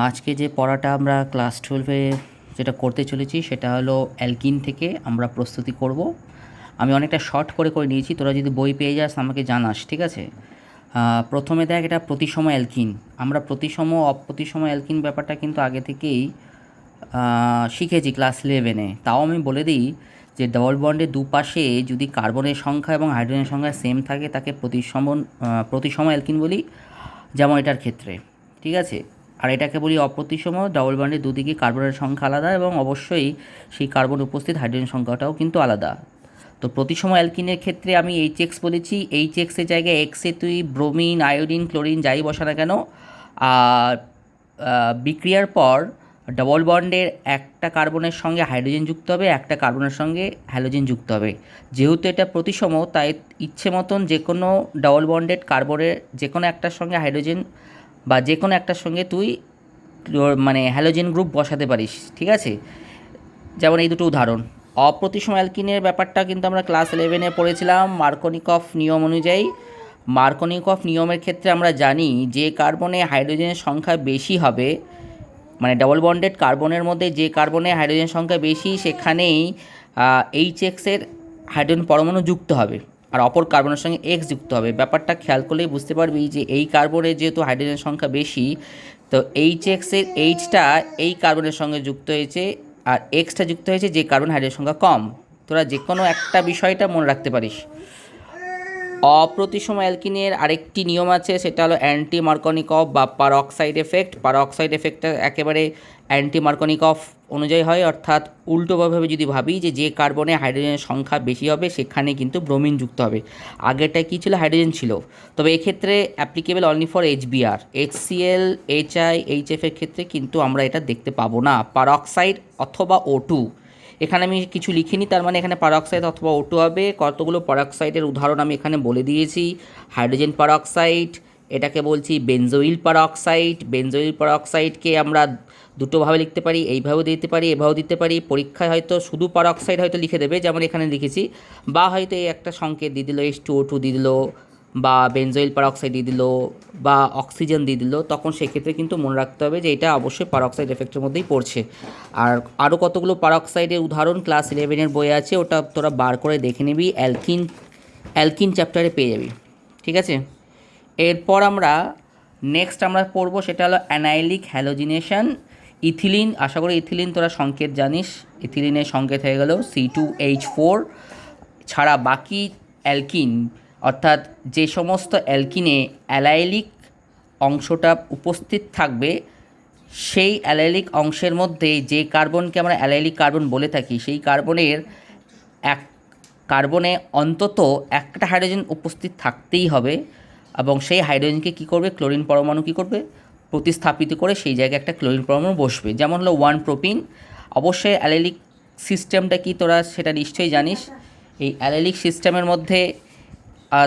আজকে যে পড়াটা আমরা ক্লাস 12-এ যেটা করতে চলেছি সেটা হলো অ্যালকিন থেকে আমরা প্রস্তুতি করব। আমি অনেকটা শর্ট করে নিয়েছি, তোরা যদি বই পেয়ে যাস আমাকে জানাস, ঠিক আছে? প্রথমে দেখ, এটা প্রতিসম অ্যালকিন। আমরা প্রতিসম অপ্রতিসম অ্যালকিন ব্যাপারটা কিন্তু আগে থেকেই শিখেছি ক্লাস 11-এ। তাও আমি বলে দিই যে ডবল বন্ডের দুপাশে যদি কার্বনের সংখ্যা এবং হাইড্রোজেনের সংখ্যা সেম থাকে তাকে প্রতিসম অ্যালকিন বলি, যেমন এটার ক্ষেত্রে, ঠিক আছে? আর এটাকে বলি অপ্রতিসম। ডবল বন্ডের দুদিকে কার্বনের সংখ্যা আলাদা এবং অবশ্যই সেই কার্বন উপস্থিত হাইড্রোজেন সংখ্যাটাও কিন্তু আলাদা। তো প্রতিসম অ্যালকিনের ক্ষেত্রে আমি এইচ বলেছি, এইচএক্সের জায়গায় এক্সে তুই ব্রোমিন, আয়োডিন, ক্লোরিন যাই বসা না কেন, আর বিক্রিয়ার পর ডবল বন্ডের একটা কার্বনের সঙ্গে হাইড্রোজেন যুক্ত হবে, একটা কার্বনের সঙ্গে হ্যালোজেন যুক্ত হবে। যেহেতু এটা প্রতিসম, তাই ইচ্ছে মতন যে কোনো ডবল বন্ডেড কার্বনের যে কোনো একটার সঙ্গে হাইড্রোজেন বা যে কোনো একটার সঙ্গে তুই মানে হ্যালোজেন গ্রুপ বসাতে পারিস, ঠিক আছে? যেমন এই দুটো উদাহরণ। অপ্রতিসম অ্যালকিনের ব্যাপারটা কিন্তু আমরা ক্লাস 11-এ পড়েছিলাম মার্কোনিকফ নিয়ম অনুযায়ী। মার্কোনিকফ নিয়মের ক্ষেত্রে আমরা জানি যে কার্বনে হাইড্রোজেনের সংখ্যা বেশি হবে, মানে ডবল বন্ডেড কার্বনের মধ্যে যে কার্বনে হাইড্রোজেন সংখ্যা বেশি সেখানেই এইচএক্সের হাইড্রোজেন পরমাণু যুক্ত হবে, আর অপর কার্বনের সঙ্গে এক্স যুক্ত হবে। ব্যাপারটা খেয়াল করলেই বুঝতে পারবি যে এই কার্বনের যেহেতু হাইড্রোজেন সংখ্যা বেশি, তো এইচএক্সের এইচটা এই কার্বনের সঙ্গে যুক্ত হয়েছে আর এক্সটা যুক্ত হয়েছে যে কার্বন হাইড্রোজেন সংখ্যা কম। তোরা যে কোনো একটা বিষয়টা মনে রাখতে পারিস। অপ্রতিসম অ্যালকিনের আরেকটি নিয়ম আছে, সেটা হলো অ্যান্টি মার্কনিকফ বা পারঅক্সাইড এফেক্ট। পারঅক্সাইড এফেক্টটা একেবারে অ্যান্টি মার্কনিকফ অনুযায়ী হয়, অর্থাৎ উল্টোভাবে যদি ভাবি যে যে কার্বনে হাইড্রোজেনের সংখ্যা বেশি হবে সেখানে কিন্তু ব্রোমিন যুক্ত হবে। আগেরটা কী ছিল? হাইড্রোজেন ছিল। তবে এক্ষেত্রে applicable only for HBr. HCl, HI, এইচএফের ক্ষেত্রে কিন্তু আমরা এটা দেখতে পাবো না। পারঅক্সাইড অথবা O2, এখানে আমি কিছু লিখিনি, তার মানে এখানে পারঅক্সাইড অথবা O2 হবে। কতগুলো পারঅক্সাইডের উদাহরণ আমি এখানে বলে দিয়েছি। হাইড্রোজেন পারঅক্সাইড, এটাকে বলছি বেনজোইল পারঅক্সাইড। বেনজোইল পারঅক্সাইডকে আমরা দুটোভাবে লিখতে পারি, এইভাবেও দিতে পারি, এভাবেও দিতে পারি। পরীক্ষায় হয়তো শুধু পারঅক্সাইড হয়তো লিখে দেবে, যেমন এখানে লিখেছি, বা হয়তো এই একটা সংকেত দিয়ে দিল, H2O2 দিয়ে দিল, বা বেনজোইল পারঅক্সাইড দিয়ে দিল, বা অক্সিজেন দিয়ে দিল। তখন সেক্ষেত্রে কিন্তু মনে রাখতে হবে যে এটা অবশ্যই পারঅক্সাইড এফেক্টের মধ্যেই পড়ছে। আর আরও কতগুলো পারঅক্সাইডের উদাহরণ ক্লাস 11-এর বইয়ে আছে, ওটা তোরা বার করে দেখে নিবি, অ্যালকিন চ্যাপ্টারে পেয়ে যাবি, ঠিক আছে? এরপর আমরা নেক্সট আমরা পড়বো, সেটা হলো অ্যানাইলিক হ্যালোজিনেশন। ইথিলিন, আশা করি ইথিলিন তোরা সংকেত জানিস। ইথিলিনের সংকেত হয়ে গেল C2H4। ছাড়া বাকি অ্যালকিন, অর্থাৎ যে সমস্ত অ্যালকিনে অ্যালাইলিক অংশটা উপস্থিত থাকবে, সেই অ্যালাইলিক অংশের মধ্যে যে কার্বনকে আমরা অ্যালাইলিক কার্বন বলে থাকি, সেই কার্বনের এক কার্বনে অন্তত একটা হাইড্রোজেন উপস্থিত থাকতেই হবে, এবং সেই হাইড্রোজেনকে কী করবে? ক্লোরিন পরমাণু কী করবে? প্রতিস্থাপিত করে সেই জায়গায় একটা ক্লোরিন পরমাণু বসবে। যেমন হলো 1-প্রোপিন। অবশ্যই অ্যালাইলিক সিস্টেমটা কি তোরা সেটা নিশ্চয়ই জানিস। এই অ্যালাইলিক সিস্টেমের মধ্যে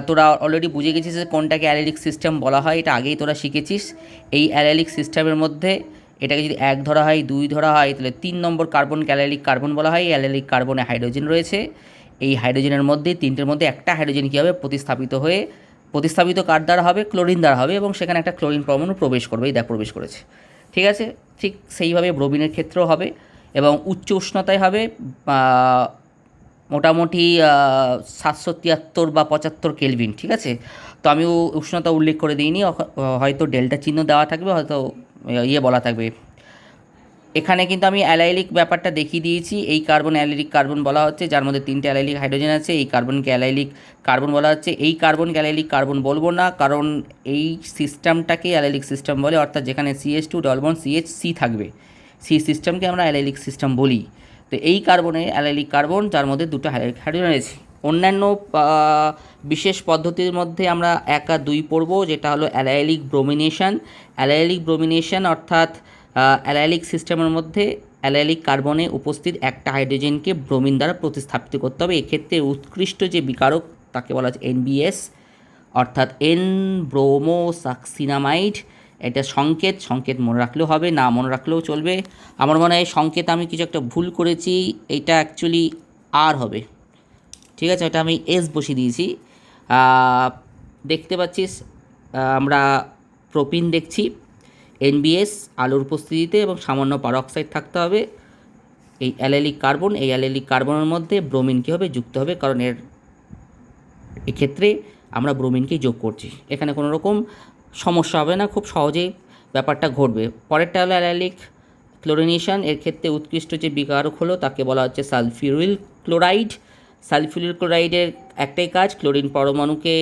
তোরা অলরেডি বুঝে গেছিস যে কোনটাকে অ্যালাইলিক সিস্টেম বলা হয়, এটা আগেই তোরা শিখেছিস। এই অ্যালাইলিক সিস্টেমের মধ্যে এটাকে যদি 1 ধরা হয়, 2 ধরা হয়, তাহলে 3 নম্বর কার্বনকে অ্যালাইলিক কার্বন বলা হয়। অ্যালাইলিক কার্বনে হাইড্রোজেন রয়েছে, এই হাইড্রোজেনের মধ্যে তিনটের মধ্যে একটা হাইড্রোজেন কী হবে? প্রতিস্থাপিত কার দ্বারা হবে? ক্লোরিন দ্বারা হবে, এবং সেখানে একটা ক্লোরিন পরমাণু প্রবেশ করবে। এই দেখ প্রবেশ করেছে, ঠিক আছে? ঠিক সেইভাবে ব্রোমিনের ক্ষেত্রেও হবে, এবং উচ্চ উষ্ণতায় হবে। মোটামুটি 773 বা 75 কেলভিন, ঠিক আছে? তো আমি উষ্ণতা উল্লেখ করে দিইনি, হয়তো ডেল্টা চিহ্ন দেওয়া থাকবে, হয়তো বলা থাকবে। এখানে কিন্তু আমি অ্যালাইলিক ব্যাপারটা দেখিয়ে দিয়েছি। এই কার্বন অ্যালাইলিক কার্বন বলা হচ্ছে, যার মধ্যে 3টে অ্যালাইলিক হাইড্রোজেন আছে। এই কার্বনকে অ্যালাইলিক কার্বন বলা হচ্ছে। এই কার্বনকে অ্যালাইলিক কার্বন বলবো না, কারণ এই সিস্টেমটাকেই অ্যালাইলিক সিস্টেম বলে, অর্থাৎ যেখানে CH2 ডবল বন্ড CH থাকবে, সেই সিস্টেমকে আমরা অ্যালাইলিক সিস্টেম বলি। তো এই কার্বনে অ্যালাইলিক কার্বন, যার মধ্যে 2টো হাইড্রোজেন আছে। অন্যান্য বিশেষ পদ্ধতির মধ্যে আমরা 1 আর 2 পড়ব, যেটা হলো অ্যালাইলিক ব্রোমিনেশন। অ্যালাইলিক ব্রোমিনেশন অর্থাৎ অ্যালাইলিক সিস্টেমের মধ্যে অ্যালাইলিক কার্বনে উপস্থিত একটা হাইড্রোজেনকে ব্রোমিন দ্বারা প্রতিস্থাপিত করতে হবে। এক্ষেত্রে উৎকৃষ্ট যে বিকারক তাকে বলা হচ্ছে NBS, অর্থাৎ এন ব্রোমোসাক্সিনামাইড। এটা সংকেত মনে রাখলেও হবে, না মনে রাখলেও চলবে। আমার মনে হয় সংকেত আমি কিছু একটা ভুল করেছি, এটা অ্যাকচুয়ালি আর হবে, ঠিক আছে? এটা আমি এস বসিয়ে দিয়েছি। দেখতে পাচ্ছিস আমরা প্রোপিন দেখছি, এনবিএস আলোর উপস্থিতিতে এবং সামান্য পারঅক্সাইড থাকতে হবে। এই অ্যালাইলিক কার্বন, এই অ্যালাইলিক কার্বনের মধ্যে ব্রোমিন কী হবে, যুক্ত হবে, কারণ এক্ষেত্রে আমরা ব্রোমিনকেই যোগ করছি। এখানে কোনো রকম সমস্যা হবে না, খুব সহজেই ব্যাপারটা ঘটবে। পরেরটা হলো অ্যালাইলিক ক্লোরিনেশন। এর ক্ষেত্রে উৎকৃষ্ট যে বিকারক হলো তাকে বলা হচ্ছে সালফিউরিল ক্লোরাইড। সালফিউরিল ক্লোরাইডের একটাই কাজ, ক্লোরিন পরমাণুকে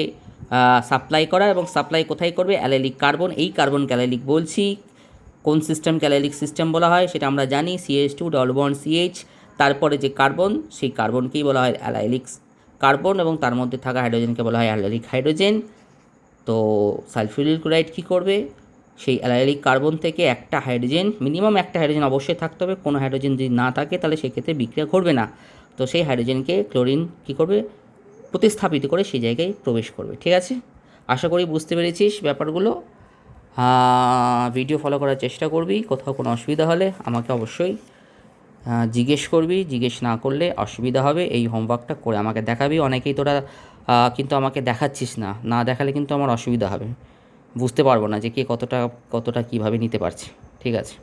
সাপ্লাই করা, এবং সাপ্লাই কোথায় করবে, অ্যালাইলিক কার্বন। এই কার্বনকে অ্যালাইলিক বলছি। কোন সিস্টেমকে অ্যালাইলিক সিস্টেম বলা হয় সেটা আমরা জানি, CH2 ডবল বন্ড CH, তারপরে যে কার্বন, সেই কার্বনকেই বলা হয় অ্যালাইলিক কার্বন, এবং তার মধ্যে থাকা হাইড্রোজেনকে বলা হয় অ্যালাইলিক হাইড্রোজেন। তো সালফিউরিল ক্লোরাইড কী করবে, সেই অ্যালাইলিক কার্বন থেকে একটা হাইড্রোজেন, মিনিমাম একটা হাইড্রোজেন অবশ্যই থাকতে হবে, কোনো হাইড্রোজেন যদি না থাকে তাহলে সেক্ষেত্রে বিক্রিয়া ঘটবে না। তো সেই হাইড্রোজেনকে ক্লোরিন কী করবে, প্রতিস্থাপিত করে সেই জায়গায় প্রবেশ করবে। ঠিক আছে, আশা করি বুঝতে পেরেছিস ব্যাপারগুলো। ভিডিও ফলো করার চেষ্টা করবি। কোথাও কোনো অসুবিধা হলে আমাকে অবশ্যই জিজ্ঞেস করবি, জিজ্ঞেস না করলে অসুবিধা হবে। এই হোমওয়ার্কটা করে আমাকে দেখাবি। অনেকেই তোরা কিন্তু আমাকে দেখাচ্ছিস না, না দেখালে কিন্তু আমার অসুবিধা হবে, বুঝতে পারবো না যে কে কতটা কীভাবে নিতে পারছে। ঠিক আছে।